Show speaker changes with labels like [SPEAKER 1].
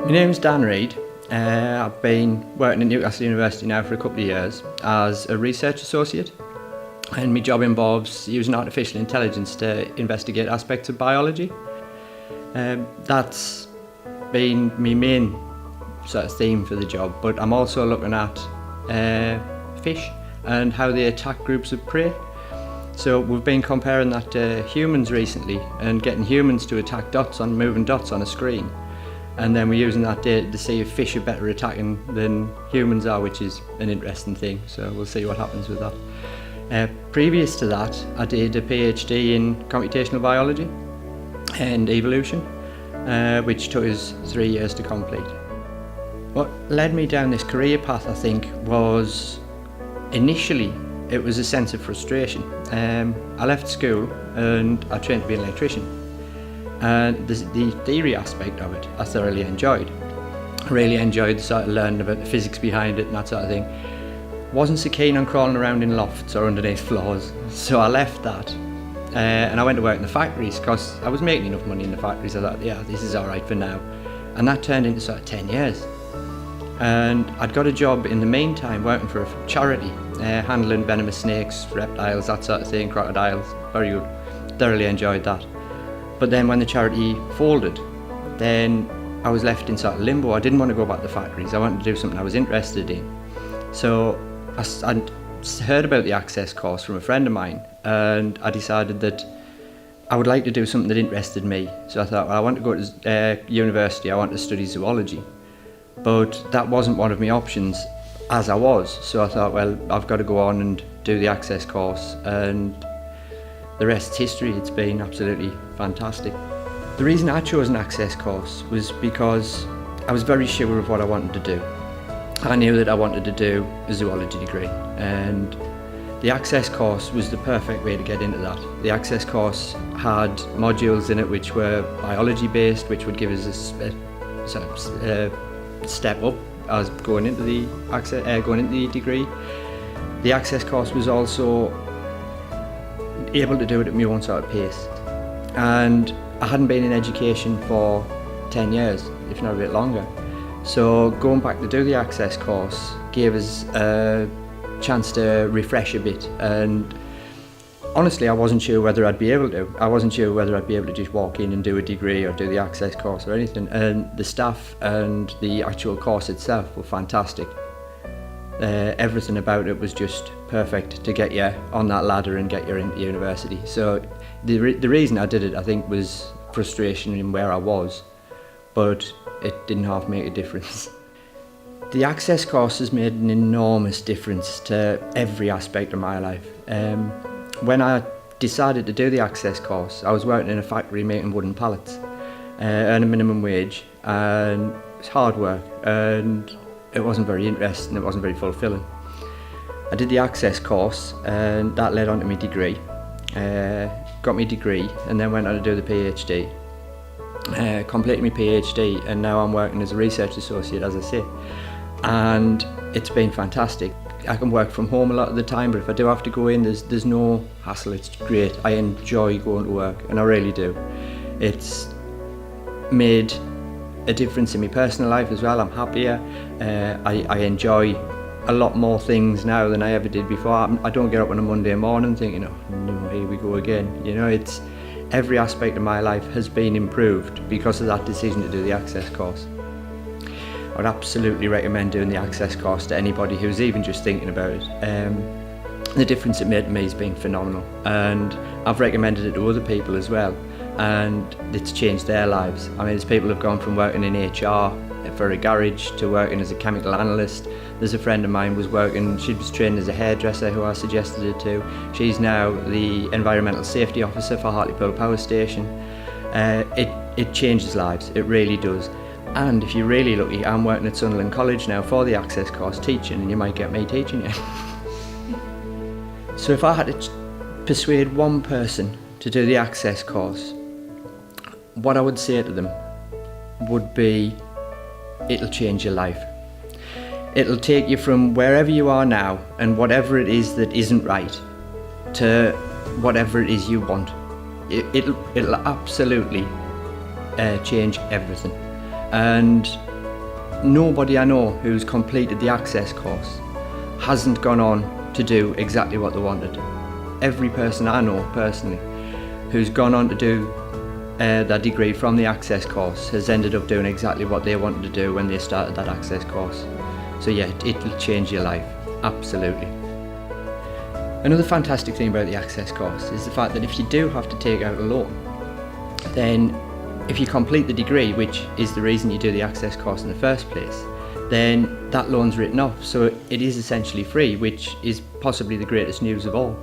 [SPEAKER 1] My name's Dan Reid. I've been working at Newcastle University now for a couple of years as a research associate, and my job involves using artificial intelligence to investigate aspects of biology. That's been my main sort of theme for the job, but I'm also looking at fish and how they attack groups of prey. So we've been comparing that to humans recently and getting humans to attack moving dots on a screen. And then we're using that data to see if fish are better attacking than humans are, which is an interesting thing. So we'll see what happens with that. Previous to that, I did a PhD in computational biology and evolution, which took us 3 years to complete. What led me down this career path, I think, was initially it was a sense of frustration. I left school and I trained to be an electrician. And the theory aspect of it I thoroughly enjoyed. I really enjoyed sort of learning about the physics behind it and that sort of thing. Wasn't so keen on crawling around in lofts or underneath floors, so I left that. And I went to work in the factories because I was making enough money in the factories. I thought, yeah, this is all right for now. And that turned into sort of 10 years. And I'd got a job in the meantime working for a charity, handling venomous snakes, reptiles, that sort of thing, crocodiles. Very good. Thoroughly enjoyed that. But then when the charity folded, then I was left in sort of limbo. I didn't want to go back to the factories. I wanted to do something I was interested in. So I heard about the Access course from a friend of mine, and I decided that I would like to do something that interested me. So I thought, well, I want to go to university. I want to study zoology. But that wasn't one of my options as I was. So I thought, well, I've got to go on and do the Access course, and the rest's history. It's been absolutely fantastic. The reason I chose an Access course was because I was very sure of what I wanted to do. I knew that I wanted to do a zoology degree, and the Access course was the perfect way to get into that. The Access course had modules in it which were biology based, which would give us a step up as going into the degree. The Access course was also able to do it at my own sort of pace, and I hadn't been in education for 10 years, if not a bit longer. So going back to do the Access course gave us a chance to refresh a bit, and honestly I wasn't sure whether I'd be able to. I wasn't sure whether I'd be able to just walk in and do a degree or do the Access course or anything, and the staff and the actual course itself were fantastic. Everything about it was just perfect to get you on that ladder and get you into university. So the reason I did it, I think, was frustration in where I was, but it didn't half make a difference. The Access course has made an enormous difference to every aspect of my life. When I decided to do the Access course, I was working in a factory making wooden pallets, earning minimum wage, and it's hard work, and it wasn't very interesting, it wasn't very fulfilling. I did the Access course, and that led on to my degree. Got my degree and then went on to do the PhD. Completed my PhD, and now I'm working as a research associate, as I say. And it's been fantastic. I can work from home a lot of the time, but if I do have to go in, there's no hassle. It's great. I enjoy going to work, and I really do. It's made a difference in my personal life as well. I'm happier. I enjoy a lot more things now than I ever did before. I don't get up on a Monday morning thinking, oh no, here we go again. You know, it's every aspect of my life has been improved because of that decision to do the Access course. I would absolutely recommend doing the Access course to anybody who's even just thinking about it. The difference it made to me has been phenomenal, and I've recommended it to other people as well, and it's changed their lives. I mean, there's people who've gone from working in HR for a garage to working as a chemical analyst. There's a friend of mine she was trained as a hairdresser who I suggested it to. She's now the environmental safety officer for Hartlepool Power Station. It changes lives, it really does. And if you're really lucky, I'm working at Sunderland College now for the Access course teaching, and you might get me teaching you. So if I had to persuade one person to do the Access course, what I would say to them would be, it'll change your life. It'll take you from wherever you are now and whatever it is that isn't right to whatever it is you want. It'll absolutely change everything. And nobody I know who's completed the Access course hasn't gone on to do exactly what they wanted. Every person I know personally who's gone on to do their degree from the Access course has ended up doing exactly what they wanted to do when they started that Access course. So yeah, it'll change your life, absolutely. Another fantastic thing about the Access course is the fact that if you do have to take out a loan, then if you complete the degree, which is the reason you do the Access course in the first place, then that loan's written off, so it is essentially free, which is possibly the greatest news of all.